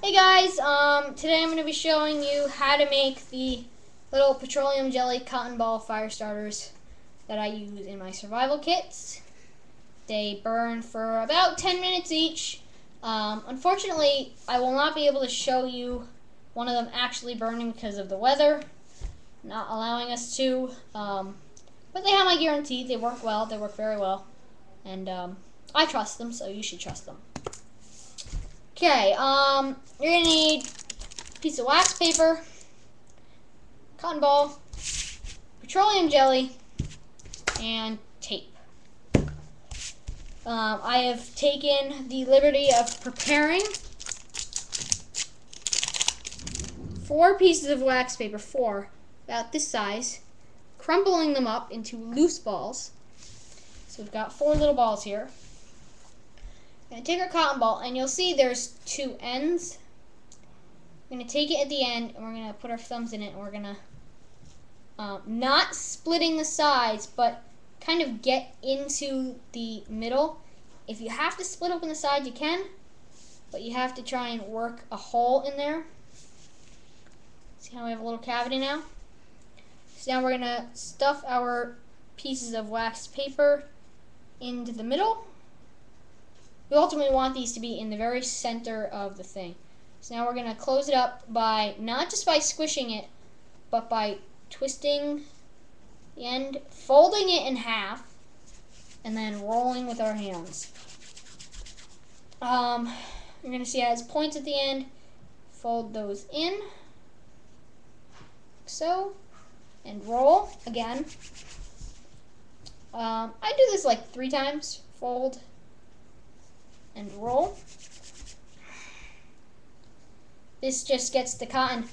Hey guys, today I'm going to be showing you how to make the little petroleum jelly cotton ball fire starters that I use in my survival kits. They burn for about 10 minutes each. Unfortunately, I will not be able to show you one of them actually burning because of the weather not allowing us to. But they have my guarantee. They work well. They work very well. And I trust them, so you should trust them. Okay, you're going to need a piece of wax paper, cotton ball, petroleum jelly, and tape. I have taken the liberty of preparing 4 pieces of wax paper, about this size, crumpling them up into loose balls. So we've got 4 little balls here. We're going to take our cotton ball, and you'll see there's 2 ends. We're going to take it at the end, and we're going to put our thumbs in it, and we're going to, not splitting the sides, but kind of get into the middle. If you have to split open the side, you can, but you have to try and work a hole in there. See how we have a little cavity now? So now we're going to stuff our pieces of wax paper into the middle. We ultimately want these to be in the very center of the thing. So now we're going to close it up by, not just by squishing it, but by twisting the end, folding it in half, and then rolling with our hands. You're going to see it has points at the end. Fold those in, like so, and roll again. I do this like 3 times. Fold and roll. This just gets the cotton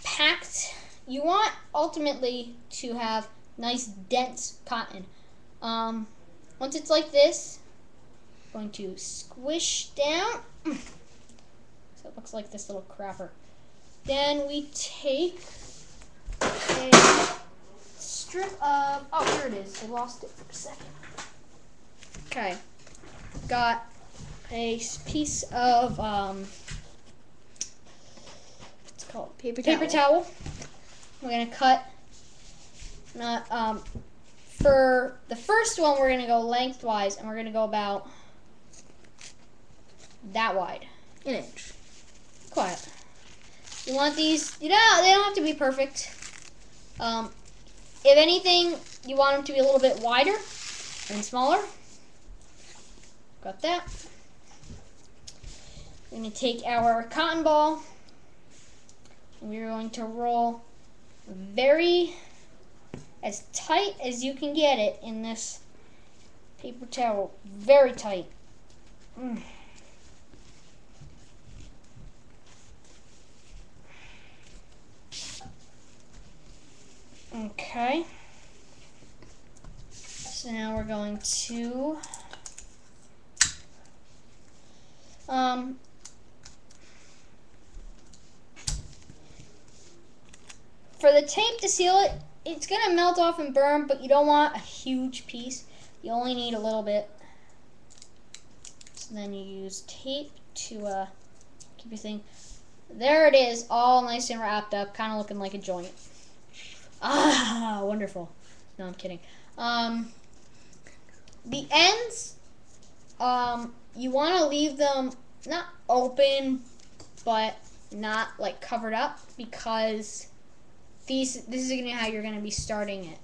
packed. You want ultimately to have nice dense cotton. Once it's like this, I'm going to squish down. So it looks like this little crapper. Then we take a strip of, oh, here it is. I lost it for a second. Okay. Got a piece of, what's it called? Paper towel. We're going to cut, for the first one, we're going to go lengthwise, and we're going to go about that wide. 1 inch. Quiet. You want these, they don't have to be perfect. If anything, you want them to be a little bit wider and smaller. Got that. We're going to take our cotton ball, and we're going to roll as tight as you can get it in this paper towel. Very tight. Okay. So now we're going to for the tape to seal it, it's going to melt off and burn, but you don't want a huge piece. You only need a little bit. So then you use tape to keep your thing. There it is, all nice and wrapped up, kind of looking like a joint. Ah, wonderful. No, I'm kidding. The ends, you want to leave them not open, but not like covered up, because this is gonna be how you're gonna be starting it.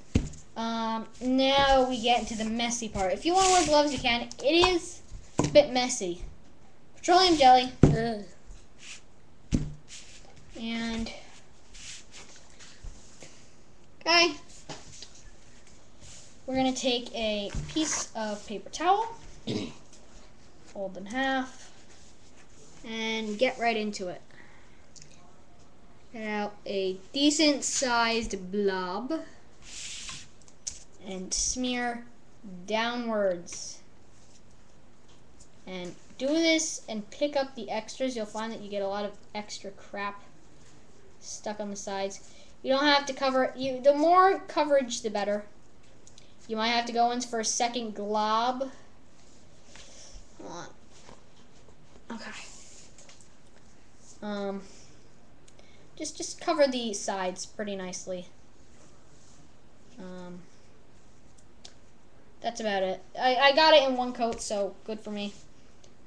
Now we get into the messy part. If you want to wear gloves, you can. It is a bit messy. Petroleum jelly. Ugh. And okay, we're gonna take a piece of paper towel, fold in half, and get right into it. Get out a decent sized blob and smear downwards. And do this and pick up the extras. You'll find that you get a lot of extra crap stuck on the sides. You don't have to cover it. The more coverage, the better. You might have to go in for a second glob. Hold on. Okay. Just cover the sides pretty nicely. That's about it. I got it in one coat, so good for me.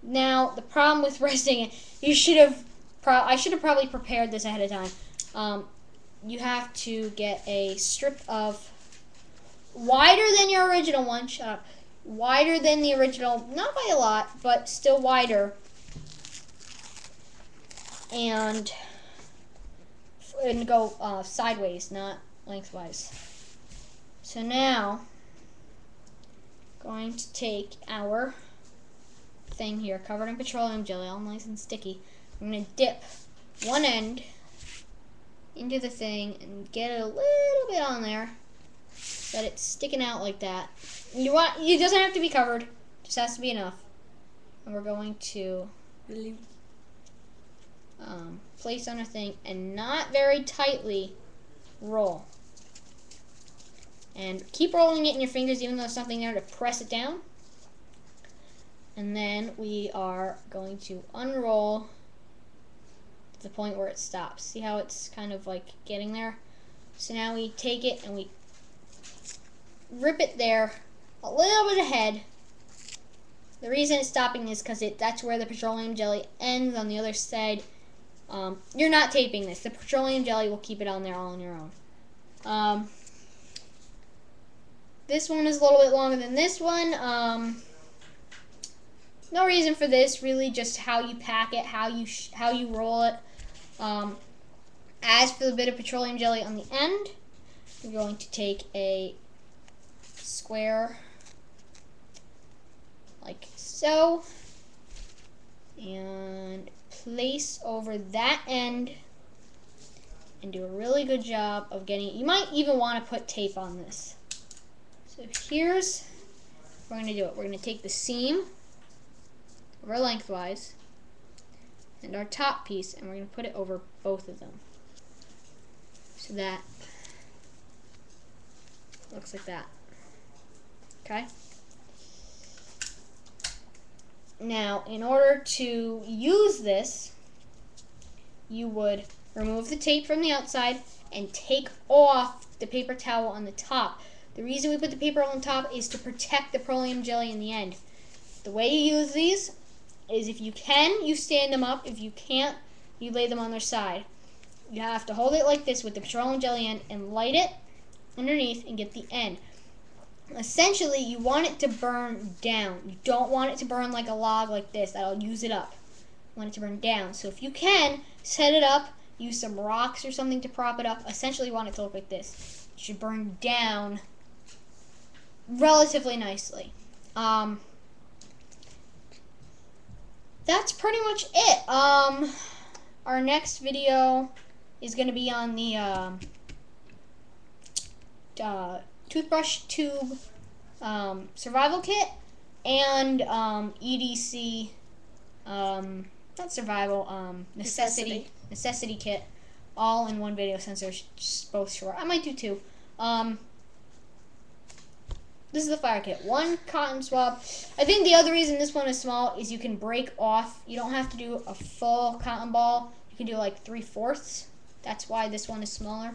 Now, the problem with resting it, I should have probably prepared this ahead of time. You have to get a strip of wider than your original one. Shut up. Wider than the original, not by a lot, but still wider. And go sideways, not lengthwise. So now, going to take our thing here, covered in petroleum jelly, all nice and sticky. I'm going to dip one end into the thing and get it a little bit on there, so that it's sticking out like that. It doesn't have to be covered, just has to be enough. And we're going to place on our thing and not very tightly roll. And keep rolling it in your fingers, even though there's something there to press it down. And then we are going to unroll to the point where it stops. See how it's kind of like getting there? So now we take it and we rip it there a little bit ahead. The reason it's stopping is because that's where the petroleum jelly ends on the other side. You're not taping this. The petroleum jelly will keep it on there all on your own. This one is a little bit longer than this one. No reason for this, really, just how you pack it, how you roll it. As for the bit of petroleum jelly on the end, we're going to take a square like so and place over that end and do a really good job of getting it. You might even want to put tape on this. So here's how we're going to do it. We're going to take the seam over lengthwise and our top piece, and we're going to put it over both of them. So that looks like that. Okay? Now, in order to use this, you would remove the tape from the outside and take off the paper towel on the top. The reason we put the paper on top is to protect the petroleum jelly in the end. The way you use these is, if you can, you stand them up. If you can't, you lay them on their side. You have to hold it like this with the petroleum jelly end and light it underneath and get the end. Essentially, you want it to burn down. You don't want it to burn like a log like this. That'll use it up. You want it to burn down. So if you can, set it up, use some rocks or something to prop it up. Essentially, you want it to look like this. It should burn down relatively nicely. That's pretty much it. Our next video is going to be on the toothbrush tube survival kit and EDC not survival, necessity kit, all in one video since they're both short. I might do two. This is the fire kit. One cotton swab. I think the other reason this one is small is you can break off. You don't have to do a full cotton ball. You can do like 3/4. That's why this one is smaller.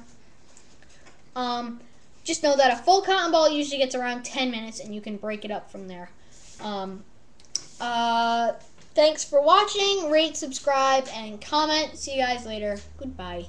Just know that a full cotton ball usually gets around 10 minutes, and you can break it up from there. Thanks for watching. Rate, subscribe, and comment. See you guys later. Goodbye.